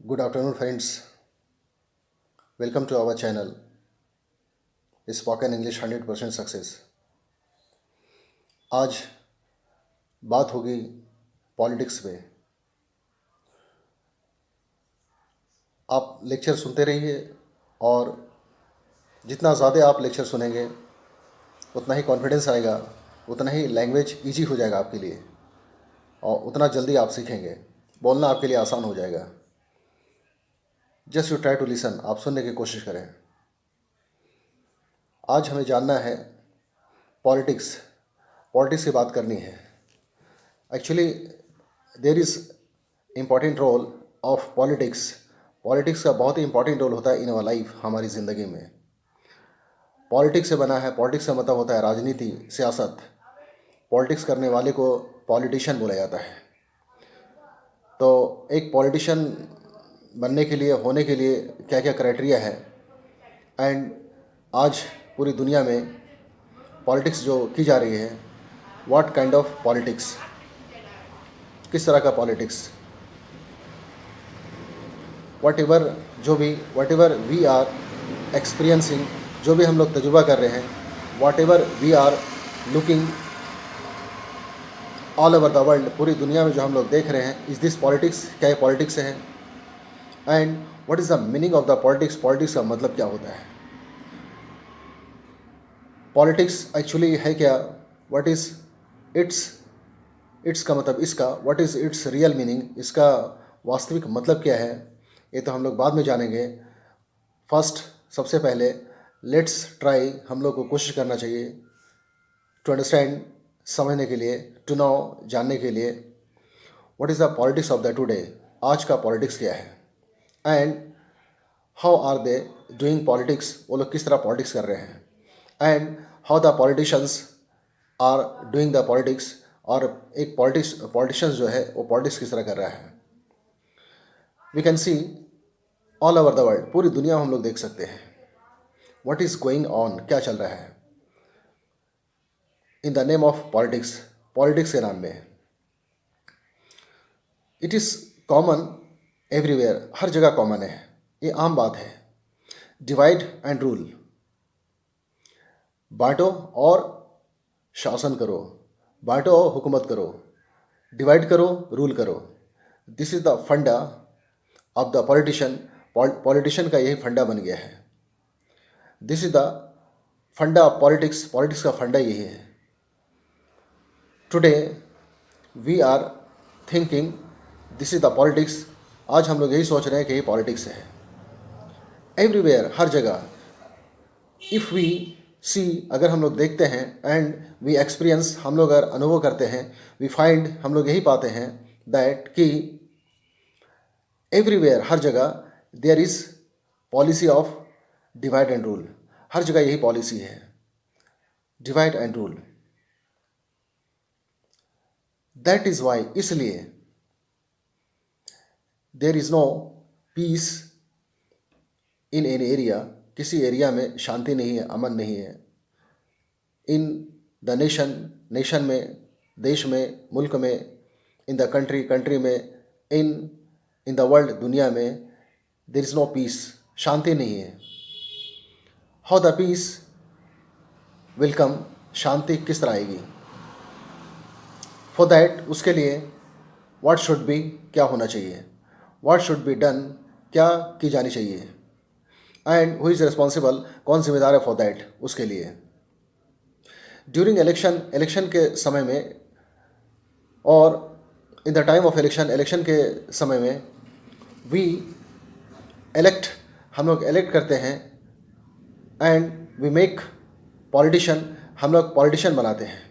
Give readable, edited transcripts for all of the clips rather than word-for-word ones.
Good afternoon, friends. Welcome to our channel, Spoken English 100% Success. आज बात होगी politics पे। आप लेक्चर सुनते रहिए और जितना ज़्यादा आप लेक्चर सुनेंगे उतना ही कॉन्फिडेंस आएगा, उतना ही लैंग्वेज इजी हो जाएगा आपके लिए और उतना जल्दी आप सीखेंगे। बोलना आपके लिए आसान हो जाएगा। Just you try to listen, आप सुनने की कोशिश करें। आज हमें जानना है पॉलिटिक्स। पॉलिटिक्स की बात करनी है। Actually there is important role of politics. Politics का बहुत ही इंपॉर्टेंट रोल होता है इन आवर लाइफ, हमारी ज़िंदगी में। पॉलिटिक्स से बना है, पॉलिटिक्स का मतलब होता है राजनीति, सियासत। पॉलिटिक्स करने वाले को पॉलिटिशियन बोला जाता है। तो एक पॉलिटिशियन बनने के लिए, होने के लिए क्या क्या क्राइटेरिया है, एंड आज पूरी दुनिया में पॉलिटिक्स जो की जा रही है, व्हाट काइंड ऑफ पॉलिटिक्स, किस तरह का politics, whatever we are experiencing, जो भी हम लोग तजुर्बा कर रहे हैं, whatever we are looking all over the world, पूरी दुनिया में जो हम लोग देख रहे हैं, इज़ दिस पॉलिटिक्स, क्या ये पॉलिटिक्स है? And what is the meaning of the politics? Politics का मतलब क्या होता है? पॉलिटिक्स एक्चुअली है क्या? व्हाट इज़ इट्स इट्स का मतलब इसका, what is it's real meaning, इसका वास्तविक मतलब क्या है? ये तो हम लोग बाद में जानेंगे। फर्स्ट, सबसे पहले लेट्स ट्राई, हम लोग को कोशिश करना चाहिए टू अंडरस्टैंड, समझने के लिए, टू नो, जानने के लिए, what is the politics of the today, आज का पॉलिटिक्स क्या है, and how are they doing politics, वो लोग किस तरह पॉलिटिक्स कर रहे हैं, and how the politicians are doing the politics, और एक पॉलिटिशियंस जो है वो पॉलिटिक्स किस तरह कर रहा है। We can see all over the world, पूरी दुनिया में हम लोग देख सकते हैं व्हाट इज़ गोइंग ऑन, क्या चल रहा है in the name of politics, politics के नाम में। इट इज़ कॉमन एवरीवेयर, हर जगह कॉमन है, ये आम बात है। डिवाइड एंड रूल, बांटो और शासन करो, बांटो और हुकूमत करो, डिवाइड करो, रूल करो। This is the funda of the politician. Politician का यही फंडा बन गया है। This is the funda of politics, politics का फंडा यही है। Today we are thinking this is the politics, आज हम लोग यही सोच रहे हैं कि ये पॉलिटिक्स है। एवरीवेयर, हर जगह। इफ़ वी सी, अगर हम लोग देखते हैं, एंड वी एक्सपीरियंस, हम लोग अगर अनुभव करते हैं, वी फाइंड, हम लोग यही पाते हैं दैट कि एवरीवेयर, हर जगह, there is policy of divide and rule, हर जगह यही पॉलिसी है, divide and rule. That is why, इसलिए there is no peace in an area, किसी एरिया में शांति नहीं है, अमन नहीं है। इन द नेशन, नेशन में, देश में, मुल्क में, इन द कंट्री, कंट्री में, इन द वर्ल्ड, दुनिया में, देयर इज़ नो पीस, शांति नहीं है। How the peace will come, शांति किस तरह आएगी? फॉर दैट, उसके लिए, व्हाट शुड बी, क्या होना चाहिए? व्हाट शुड बी डन, क्या की जानी चाहिए? एंड हु इज़ रिस्पॉन्सिबल, कौन जिम्मेदार है फॉर दैट, उसके लिए। ड्यूरिंग इलेक्शन, इलेक्शन के समय में, और in the time of election, election के समय में, वी एलेक्ट, हम लोग एलेक्ट करते हैं, एंड वी मेक पॉलिटिशियन, हम लोग पॉलिटिशियन बनाते हैं।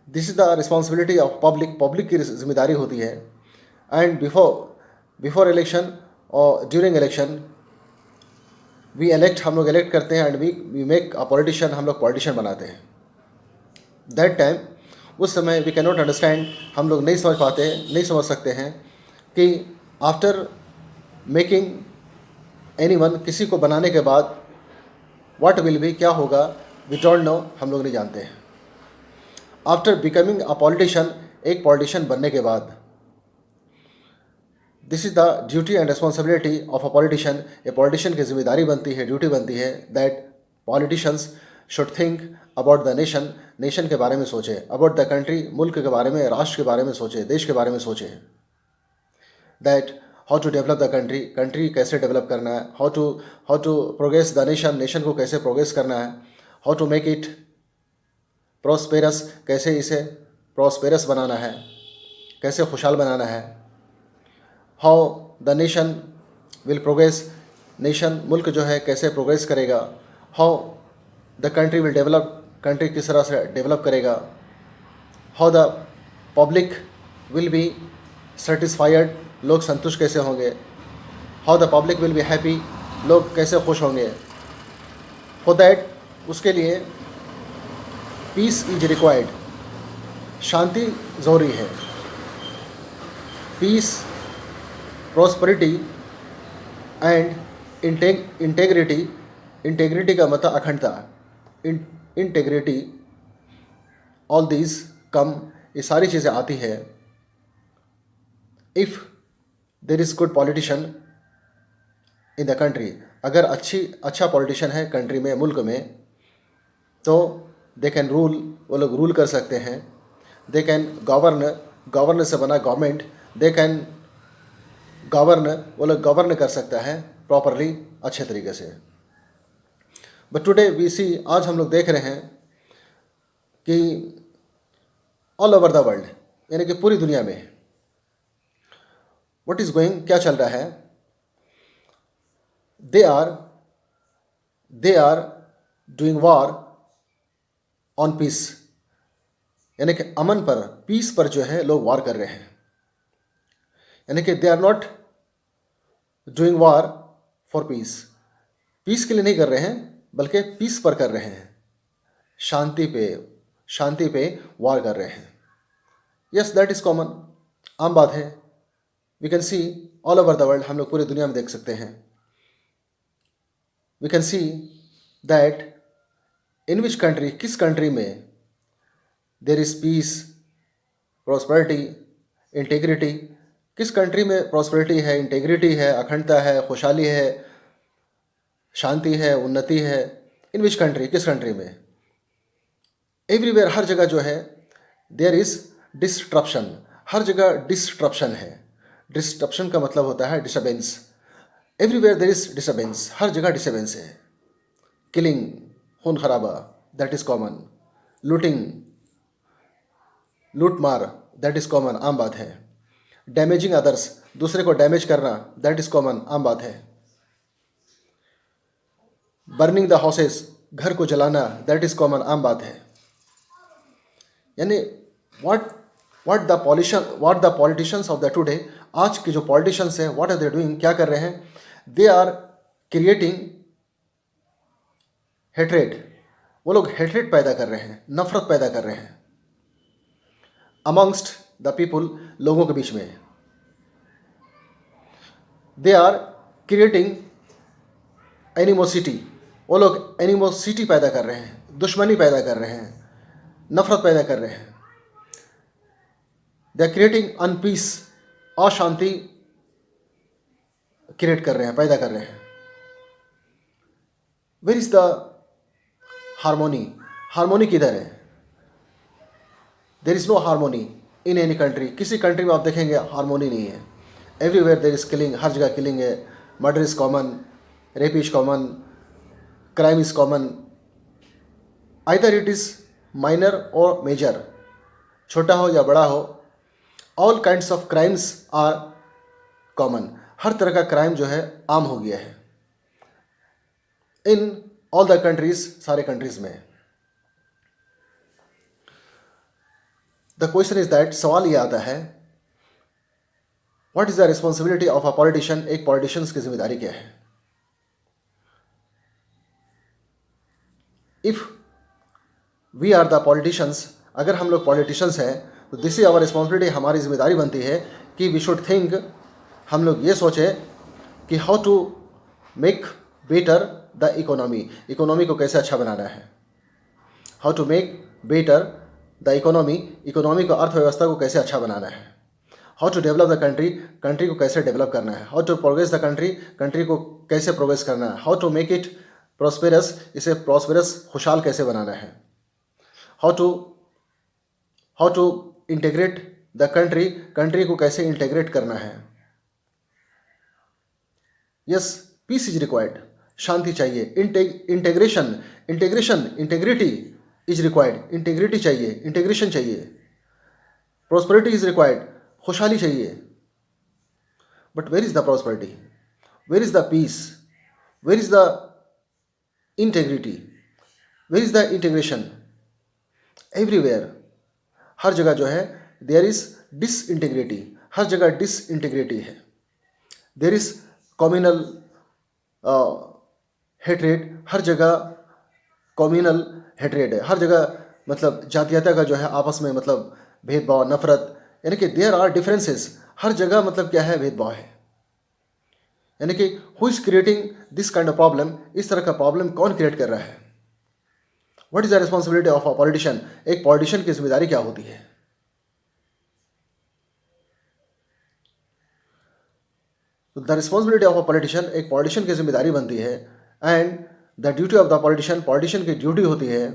This is the responsibility of public, public की जिम्मेदारी होती है। एंड बिफोर इलेक्शन और ड्यूरिंग इलेक्शन वी एलेक्ट, हम लोग एलेक्ट करते हैं, and we make a politician, हम लोग पॉलिटिशियन बनाते हैं। दैट टाइम, उस समय वी कैन नॉट अंडरस्टैंड, हम लोग नहीं समझ पाते, नहीं समझ सकते हैं कि आफ्टर मेकिंग एनीवन, किसी को बनाने के बाद, व्हाट विल बी, क्या होगा, वी डोंट नो, हम लोग नहीं जानते हैं। आफ्टर बिकमिंग अ पॉलिटिशियन, एक पॉलिटिशियन बनने के बाद, this is the duty and responsibility of a politician. A politician की जिम्मेदारी बनती है, ड्यूटी बनती है that politicians should think about the nation, nation के बारे में सोचे, अबाउट द कंट्री, मुल्क के बारे में, राष्ट्र के बारे में सोचे, देश के बारे में सोचे, that how to develop the country, country कैसे डेवलप करना है, how to progress the nation, nation को कैसे प्रोग्रेस करना है, how to make it prosperous, कैसे इसे प्रॉस्पेरस बनाना है, कैसे खुशहाल बनाना है, how the nation will progress, nation मुल्क जो है कैसे प्रोग्रेस करेगा, how the country will develop, country किस तरह से डेवलप करेगा, how the public will be satisfied, लोग संतुष्ट कैसे होंगे, how the public will be happy, लोग कैसे खुश होंगे। फॉर दैट, उसके लिए पीस इज रिक्वायर्ड, शांति ज़रूरी है। Peace, prosperity and integrity, integrity का मतलब अखंडता, इंटेग्रिटी, ऑल दीज कम, ये सारी चीज़ें आती है if there is good politician in the country. अगर अच्छा पॉलिटिशियन है कंट्री में, मुल्क में, तो दे कैन रूल, वो लोग रूल कर सकते हैं, दे कैन गवर्न से बना गवर्नमेंट, दे कैन गवर्न, वो लोग गवर्न कर सकता है प्रॉपरली, अच्छे तरीके से। बट टुडे वी सी, आज हम लोग देख रहे हैं कि ऑल ओवर द वर्ल्ड, यानी कि पूरी दुनिया में व्हाट इज़ गोइंग, क्या चल रहा है, they are doing war on peace, यानी कि अमन पर, पीस पर जो है लोग वार कर रहे हैं, यानी कि they are not doing war for peace, peace के लिए नहीं कर रहे हैं, बल्कि पीस पर कर रहे हैं, शांति पे वार कर रहे हैं। यस, दैट इज़ कॉमन, आम बात है। We can see all over the world, हम लोग पूरी दुनिया में देख सकते हैं। We can see that in which country, किस कंट्री में there is peace, prosperity, integrity, किस कंट्री में प्रॉस्पेरिटी है, इंटेग्रिटी है, अखंडता है, खुशहाली है, शांति है, उन्नति है। इन विच कंट्री, किस कंट्री में? एवरीवेयर, हर जगह जो है देयर इज़ डिस्ट्रप्शन, हर जगह डिस्ट्रप्शन है। डिस्ट्रप्शन का मतलब होता है disturbance. Everywhere there is disturbance, हर जगह डिस्टर्बेंस है। किलिंग, खून खराबा, दैट इज़ कॉमन। लूटिंग, लूट मार, दैट इज़ कॉमन, आम बात है। डैमेजिंग अदर्स, दूसरे को डैमेज करना, दैट इज़ कॉमन, आम बात है। बर्निंग द हाउसेस, घर को जलाना, दैट इज़ कॉमन, आम बात है। यानी what the politicians of the today, आज के जो पॉलिटिशियंस हैं, व्हाट आर दे डूइंग, क्या कर रहे हैं? दे आर क्रिएटिंग हेट्रेड, वो लोग हेट्रेड पैदा कर रहे हैं, नफरत पैदा कर रहे हैं अमंगस्ट द पीपुल, लोगों के बीच में। दे आर क्रिएटिंग एनिमोसिटी, वो लोग एनिमोसिटी पैदा कर रहे हैं, दुश्मनी पैदा कर रहे हैं, नफरत पैदा कर रहे हैं। दे आर क्रिएटिंग अनपीस, अशांति क्रिएट कर रहे हैं, पैदा कर रहे हैं। Where is the harmony, harmony किधर है? There is no harmony in any country, किसी कंट्री में आप देखेंगे हारमोनी नहीं है। एवरीवेयर देयर इज किलिंग, हर जगह किलिंग है, murder is common, rape is common, crime is common, either it is minor और मेजर, छोटा हो या बड़ा हो, all kinds of crimes are common, हर तरह का क्राइम जो है आम हो गया है इन ऑल द कंट्रीज, सारे कंट्रीज में। द क्वेश्चन इज दैट, सवाल ये आता है, what is the responsibility of a politician, एक पॉलिटिशियंस की जिम्मेदारी क्या है? If we are the politicians, अगर हम लोग पॉलिटिशियंस हैं, तो दिस इज आवर रिस्पॉन्सिबिलिटी, हमारी जिम्मेदारी बनती है कि वी शुड थिंक, हम लोग ये सोचें कि how to make better the economy, economy को कैसे अच्छा बनाना है। How to make better the economy, economy को, अर्थव्यवस्था को कैसे अच्छा बनाना है। How to develop the country, country को कैसे डेवलप करना है, how to progress the country, country को कैसे प्रोग्रेस करना है, how to make it prosperous, इसे प्रॉस्पेरस खुशहाल कैसे बनाना है, how to integrate the country, country को कैसे इंटीग्रेट करना है। यस, पीस इज रिक्वायर्ड, शांति चाहिए। Integration integrity is required, integrity चाहिए, इंटीग्रेशन चाहिए। प्रॉस्पेरिटी इज रिक्वायर्ड, खुशहाली चाहिए। But where is the prosperity, where is the peace, where is the integrity, where is the integration? Everywhere, हर जगह जो है देयर इज डिसइंटीग्रिटी, हर जगह डिसइंटीग्रिटी है। देयर इज कम्युनल हेट्रेड, हर जगह कम्युनल हेट्रेड है, हर जगह मतलब जातीयता का जो है आपस में मतलब भेदभाव, नफरत, यानी कि देयर आर डिफरेंसेस, हर जगह मतलब क्या है, भेदभाव है। यानी कि who is creating this kind of problem, इस तरह का प्रॉब्लम कौन क्रिएट कर रहा है? What is the responsibility of a politician, एक पॉलिटिशियन की जिम्मेदारी क्या होती है? The responsibility of a politician, एक पॉलिटिशियन की जिम्मेदारी बनती है। And the duty of the politician, politician की ड्यूटी होती है,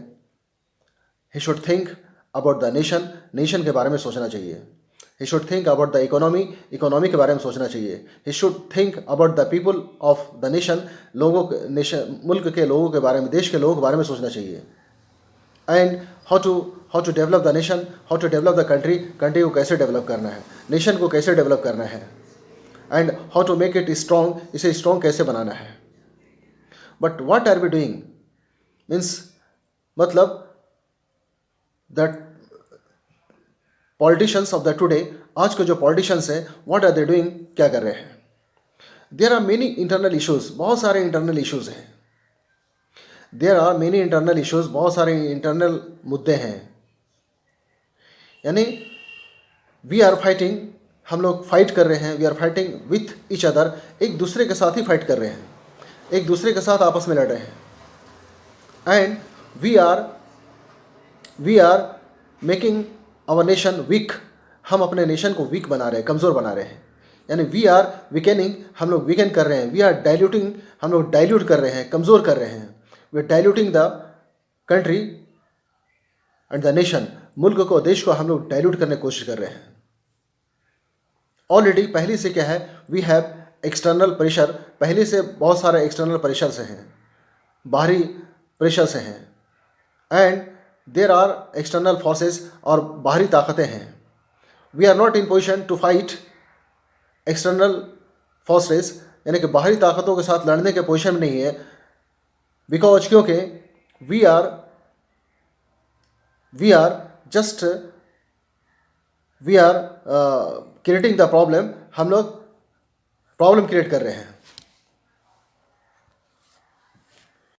he should think about the nation, nation के बारे में सोचना चाहिए। He should think about the economy, economy के बारे में सोचना चाहिए। He should think about the people of the nation, लोगों के, नेशन, मुल्क के लोगों के बारे में, देश के लोगों के बारे में सोचना चाहिए। And how to develop the nation, how to develop the country, country को कैसे डेवलप करना है, नेशन को कैसे डेवलप करना है। And how to make it strong, इसे स्ट्रॉन्ग कैसे बनाना है। But what are we doing means, मतलब that politicians of the today, आज के जो पॉलिटिशियंस हैं, व्हाट आर दे डूइंग, क्या कर रहे हैं? There are many internal issues, बहुत सारे इंटरनल इश्यूज हैं। There are many internal issues, बहुत सारे इंटरनल मुद्दे हैं। यानी वी आर फाइटिंग, हम लोग फाइट कर रहे हैं, we are fighting with each other, एक दूसरे के साथ ही फाइट कर रहे हैं, एक दूसरे के साथ आपस में लड़ रहे हैं। And we are making our nation weak, हम अपने नेशन को वीक बना रहे हैं, कमज़ोर बना रहे हैं। यानी वी आर वीकेनिंग, हम लोग वीकेन कर रहे हैं। वी आर डाइल्यूटिंग, हम लोग डाइल्यूट कर रहे हैं, कमज़ोर कर रहे हैं। We are diluting the country and the nation, मुल्क को, देश को हम लोग डाइल्यूट करने की कोशिश कर रहे हैं। ऑलरेडी पहले से क्या है, वी हैव एक्सटर्नल प्रेशर, पहले से बहुत सारे एक्सटर्नल प्रेशर से हैं, बाहरी प्रेशर से हैं। And there are external forces, और बाहरी ताकतें हैं। We are not in position to fight external forces, यानी कि बाहरी ताकतों के साथ लड़ने के पोजीशन में नहीं है। बिकॉज, क्योंकि we are just we are creating the problem, हम लोग प्रॉब्लम क्रिएट कर रहे हैं।